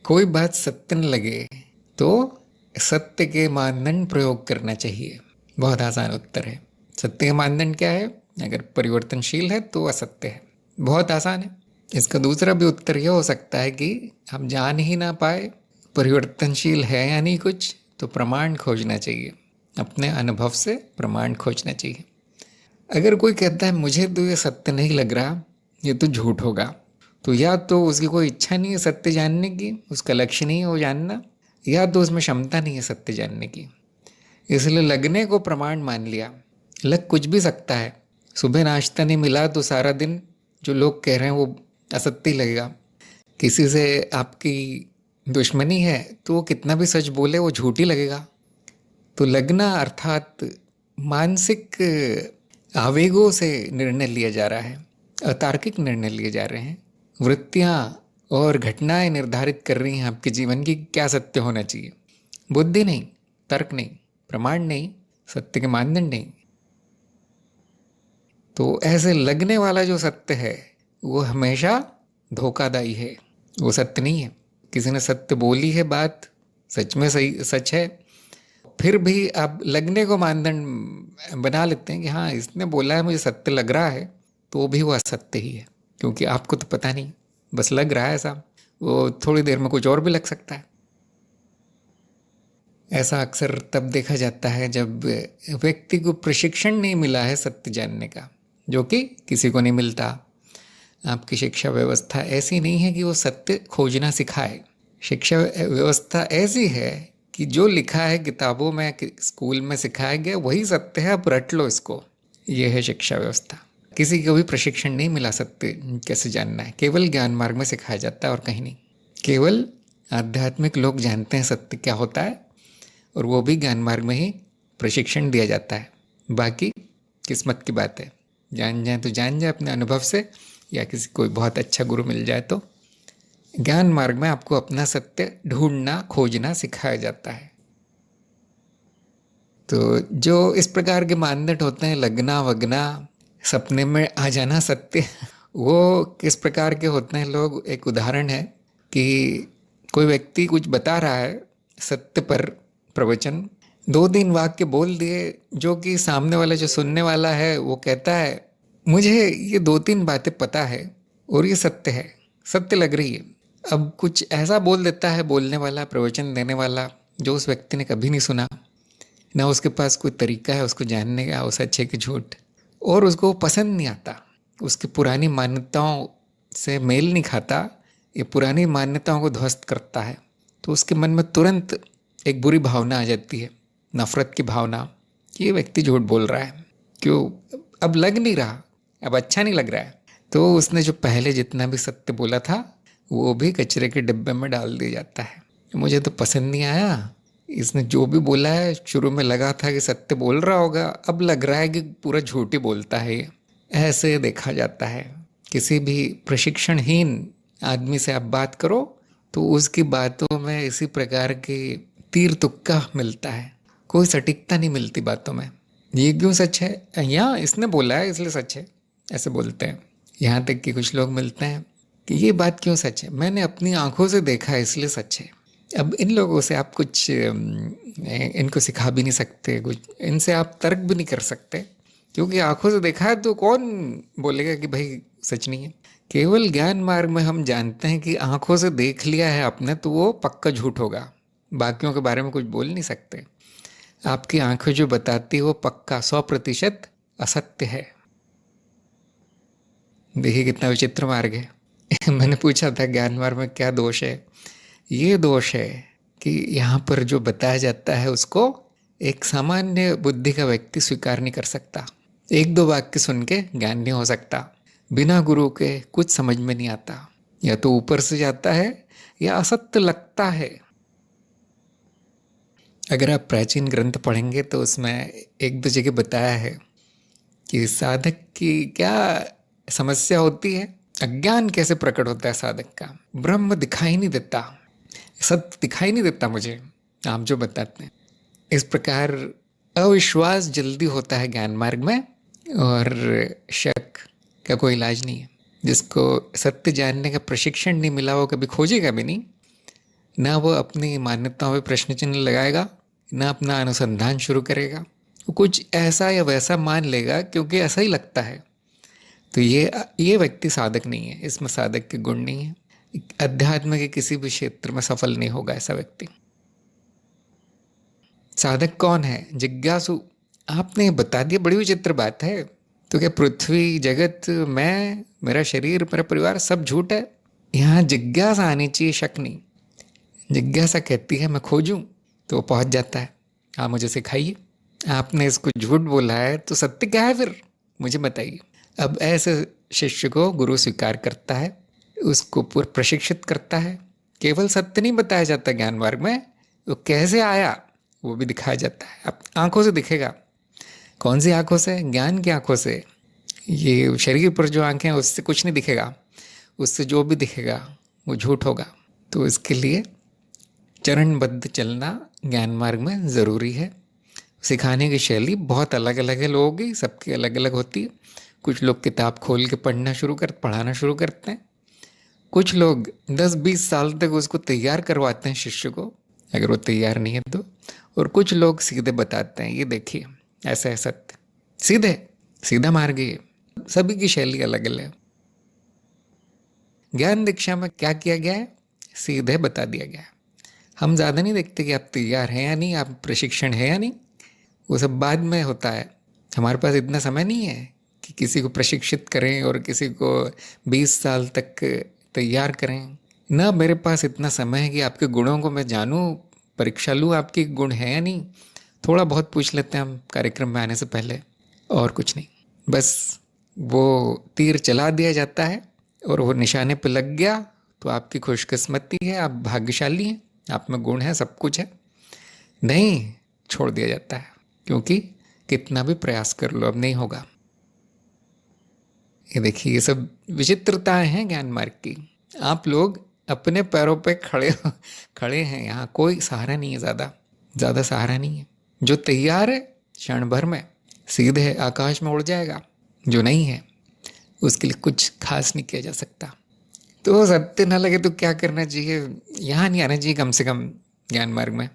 कोई बात सत्य न लगे तो सत्य के मानदंड प्रयोग करना चाहिए। बहुत आसान उत्तर है। सत्य के मानदंड क्या है? अगर परिवर्तनशील है तो असत्य है। बहुत आसान है। इसका दूसरा भी उत्तर यह हो सकता है कि हम जान ही ना पाए परिवर्तनशील है या नहीं कुछ, तो प्रमाण खोजना चाहिए। अपने अनुभव से प्रमाण खोजना चाहिए। अगर कोई कहता है मुझे तो ये सत्य नहीं लग रहा, ये तो झूठ होगा, तो या तो उसकी कोई इच्छा नहीं है सत्य जानने की, उसका लक्ष्य नहीं है वो जानना, या तो उसमें क्षमता नहीं है सत्य जानने की। इसलिए लगने को प्रमाण मान लिया। लग कुछ भी सकता है। सुबह नाश्ता नहीं मिला तो सारा दिन जो लोग कह रहे हैं वो असत्य लगेगा। किसी से आपकी दुश्मनी है तो वो कितना भी सच बोले वो झूठ ही लगेगा। तो लगना अर्थात मानसिक आवेगों से निर्णय लिया जा रहा है, अतार्किक निर्णय लिए जा रहे हैं। वृत्तियाँ और घटनाएं निर्धारित कर रही हैं आपके जीवन की क्या सत्य होना चाहिए। बुद्धि नहीं, तर्क नहीं, प्रमाण नहीं, सत्य के मानदंड नहीं। तो ऐसे लगने वाला जो सत्य है वो हमेशा धोखादायी है, वो सत्य नहीं है। किसी ने सत्य बोली है, बात सच में सही सच है, फिर भी आप लगने को मानदंड बना लेते हैं कि हाँ इसने बोला है मुझे सत्य लग रहा है, तो भी वो असत्य ही है, क्योंकि आपको तो पता नहीं, बस लग रहा है ऐसा। वो थोड़ी देर में कुछ और भी लग सकता है। ऐसा अक्सर तब देखा जाता है जब व्यक्ति को प्रशिक्षण नहीं मिला है सत्य जानने का, जो कि किसी को नहीं मिलता। आपकी शिक्षा व्यवस्था ऐसी नहीं है कि वो सत्य खोजना सिखाए। शिक्षा व्यवस्था ऐसी है कि जो लिखा है किताबों में, स्कूल में सिखाया गया वही सत्य है, अब रट लो इसको। ये है शिक्षा व्यवस्था। किसी को भी प्रशिक्षण नहीं मिला सत्य कैसे जानना है, केवल ज्ञान मार्ग में सिखाया जाता है और कहीं नहीं। केवल आध्यात्मिक लोग जानते हैं सत्य क्या होता है, और वो भी ज्ञान मार्ग में ही प्रशिक्षण दिया जाता है। बाकी किस्मत की बात है, जान जाए तो जान जाए अपने अनुभव से, या किसी कोई बहुत अच्छा गुरु मिल जाए तो। ज्ञान मार्ग में आपको अपना सत्य ढूंढना, खोजना सिखाया जाता है। तो जो इस प्रकार के मानदंड होते हैं, लगना वगना, सपने में आ जाना सत्य, वो किस प्रकार के होते हैं लोग। एक उदाहरण है कि कोई व्यक्ति कुछ बता रहा है सत्य पर प्रवचन, 2-3 वाक्य बोल दिए जो कि सामने वाला जो सुनने वाला है वो कहता है मुझे ये 2-3 बातें पता है और ये सत्य है, सत्य लग रही है। अब कुछ ऐसा बोल देता है बोलने वाला, प्रवचन देने वाला, जो उस व्यक्ति ने कभी नहीं सुना, ना उसके पास कोई तरीका है उसको जानने का वो सच है कि झूठ, और उसको पसंद नहीं आता, उसकी पुरानी मान्यताओं से मेल नहीं खाता, ये पुरानी मान्यताओं को ध्वस्त करता है। तो उसके मन में तुरंत एक बुरी भावना आ जाती है, नफरत की भावना, कि ये व्यक्ति झूठ बोल रहा है। क्यों? अब लग नहीं रहा, अब अच्छा नहीं लग रहा है। तो उसने जो पहले जितना भी सत्य बोला था वो भी कचरे के डिब्बे में डाल दिया जाता है। मुझे तो पसंद नहीं आया, इसने जो भी बोला है, शुरू में लगा था कि सत्य बोल रहा होगा, अब लग रहा है कि पूरा झूठ ही बोलता है। ऐसे देखा जाता है। किसी भी प्रशिक्षणहीन आदमी से आप बात करो तो उसकी बातों में इसी प्रकार के तीर तुक्का मिलता है, कोई सटीकता नहीं मिलती बातों में। ये क्यों सच है, या इसने बोला है इसलिए सच है, ऐसे बोलते हैं। यहाँ तक कि कुछ लोग मिलते हैं कि ये बात क्यों सच है, मैंने अपनी आंखों से देखा है इसलिए सच है। अब इन लोगों से आप कुछ इनको सिखा भी नहीं सकते, कुछ इनसे आप तर्क भी नहीं कर सकते, क्योंकि आंखों से देखा है तो कौन बोलेगा कि भाई सच नहीं है। केवल ज्ञान मार्ग में हम जानते हैं कि आंखों से देख लिया है आपने तो वो पक्का झूठ होगा, बाकियों के बारे में कुछ बोल नहीं सकते। आपकी आंखें जो बताती है वो पक्का 100% असत्य है। देखिए कितना विचित्र मार्ग है। मैंने पूछा था ज्ञान मार्ग में क्या दोष है। ये दोष है कि यहाँ पर जो बताया जाता है उसको एक सामान्य बुद्धि का व्यक्ति स्वीकार नहीं कर सकता। 1-2 वाक्य सुन के ज्ञान नहीं हो सकता। बिना गुरु के कुछ समझ में नहीं आता, या तो ऊपर से जाता है या असत्य लगता है। अगर आप प्राचीन ग्रंथ पढ़ेंगे तो उसमें 1-2 जगह बताया है कि साधक की क्या समस्या होती है, अज्ञान कैसे प्रकट होता है साधक का। ब्रह्म दिखाई नहीं देता, सत्य दिखाई नहीं देता मुझे, आप जो बताते हैं। इस प्रकार अविश्वास जल्दी होता है ज्ञान मार्ग में, और शक का कोई इलाज नहीं है। जिसको सत्य जानने का प्रशिक्षण नहीं मिला वो कभी खोजेगा भी नहीं, ना वो अपनी मान्यताओं पे प्रश्न चिन्ह लगाएगा, ना अपना अनुसंधान शुरू करेगा। वो कुछ ऐसा या वैसा मान लेगा क्योंकि ऐसा ही लगता है। तो ये व्यक्ति साधक नहीं है, इसमें साधक के गुण नहीं है। अध्यात्म के किसी भी क्षेत्र में सफल नहीं होगा ऐसा व्यक्ति। साधक कौन है? जिज्ञासु। आपने बता दिया, बड़ी विचित्र बात है। तो क्या पृथ्वी, जगत, मैं, मेरा शरीर, मेरा परिवार सब झूठ है? यहाँ जिज्ञासा आनी चाहिए, शक नहीं। जिज्ञासा कहती है मैं खोजूं, तो वो पहुंच जाता है। आप मुझे सिखाइए, आपने इसको झूठ बोला है तो सत्य क्या है फिर, मुझे बताइए। अब ऐसे शिष्य को गुरु स्वीकार करता है, उसको पूरा प्रशिक्षित करता है। केवल सत्य नहीं बताया जाता ज्ञान मार्ग में, वो कैसे आया वो भी दिखाया जाता है। अब आंखों से दिखेगा। कौन सी आंखों से? ज्ञान की आंखों से। ये शरीर पर जो आंखें हैं उससे कुछ नहीं दिखेगा, उससे जो भी दिखेगा वो झूठ होगा। तो इसके लिए चरणबद्ध चलना ज्ञान मार्ग में ज़रूरी है। सिखाने की शैली बहुत अलग अलग है लोगों की, सबकी अलग अलग होती है। कुछ लोग किताब खोल के पढ़ाना शुरू करते हैं। कुछ लोग 10-20 साल तक उसको तैयार करवाते हैं शिष्य को, अगर वो तैयार नहीं है तो। और कुछ लोग सीधे बताते हैं, ये देखिए ऐसा है सत्य, सीधा मार्ग है। सभी की शैली अलग अलग है। ज्ञान दीक्षा में क्या किया गया है? सीधे बता दिया गया है। हम ज़्यादा नहीं देखते कि आप तैयार हैं या नहीं, आप प्रशिक्षण है या नहीं, वो सब बाद में होता है। हमारे पास इतना समय नहीं है कि किसी को प्रशिक्षित करें और किसी को 20 साल तक तैयार करें। ना मेरे पास इतना समय है कि आपके गुणों को मैं जानूं, परीक्षा लूं आपके गुण हैं या नहीं। थोड़ा बहुत पूछ लेते हैं हम कार्यक्रम में आने से पहले, और कुछ नहीं। बस वो तीर चला दिया जाता है और वो निशाने पर लग गया तो आपकी खुशकिस्मती है, आप भाग्यशाली हैं, आप में गुण है, सब कुछ है। नहीं, छोड़ दिया जाता है, क्योंकि कितना भी प्रयास कर लो अब नहीं होगा। ये देखिए, ये सब विचित्रताएं हैं ज्ञान मार्ग की। आप लोग अपने पैरों पे खड़े हैं, यहाँ कोई सहारा नहीं है, ज़्यादा सहारा नहीं है। जो तैयार है क्षण भर में सीधे आकाश में उड़ जाएगा, जो नहीं है उसके लिए कुछ खास नहीं किया जा सकता। तो सत्य न लगे तो क्या करना चाहिए? यहाँ नहीं आना चाहिए कम से कम ज्ञान मार्ग में।